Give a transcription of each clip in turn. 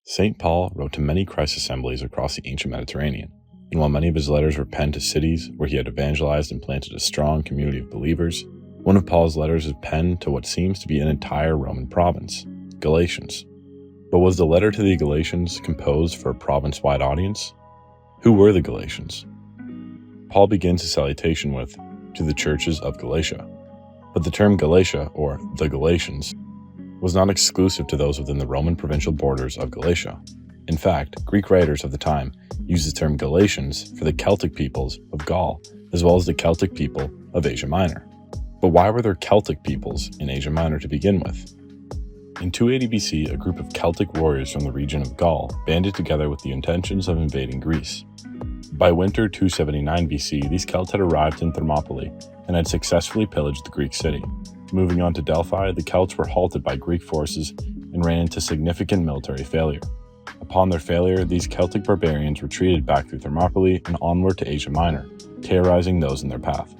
St. Paul wrote to many Christ assemblies across the ancient Mediterranean, and while many of his letters were penned to cities where he had evangelized and planted a strong community of believers, one of Paul's letters is penned to what seems to be an entire Roman province, Galatians. But was the letter to the Galatians composed for a province-wide audience? Who were the Galatians? Paul begins his salutation with, "To the churches of Galatia." But the term Galatia, or the Galatians, was not exclusive to those within the Roman provincial borders of Galatia. In fact, Greek writers of the time used the term Galatians for the Celtic peoples of Gaul, as well as the Celtic people of Asia Minor. But why were there Celtic peoples in Asia Minor to begin with? In 280 BC, a group of Celtic warriors from the region of Gaul banded together with the intentions of invading Greece. By winter 279 BC, these Celts had arrived in Thermopylae and had successfully pillaged the Greek city. Moving on to Delphi, the Celts were halted by Greek forces and ran into significant military failure. Upon their failure, these Celtic barbarians retreated back through Thermopylae and onward to Asia Minor, terrorizing those in their path.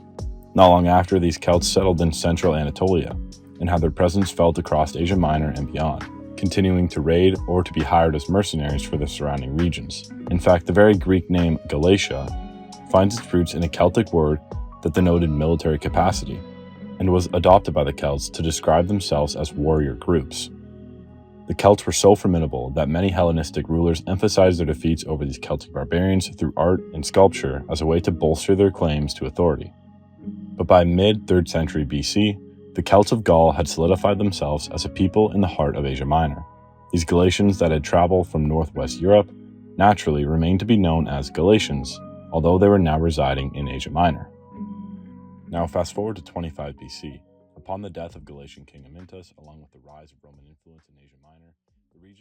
Not long after, these Celts settled in central Anatolia and had their presence felt across Asia Minor and beyond, continuing to raid or to be hired as mercenaries for the surrounding regions. In fact, the very Greek name Galatia finds its roots in a Celtic word that denoted military capacity, and was adopted by the Celts to describe themselves as warrior groups. The Celts were so formidable that many Hellenistic rulers emphasized their defeats over these Celtic barbarians through art and sculpture as a way to bolster their claims to authority. But by mid-3rd century BC, the Celts of Gaul had solidified themselves as a people in the heart of Asia Minor. These Galatians that had traveled from northwest Europe naturally remained to be known as Galatians, although they were now residing in Asia Minor. Now fast forward to 25 BC. Upon the death of Galatian king Amyntas, along with the rise of Roman influence in Asia Minor, the region's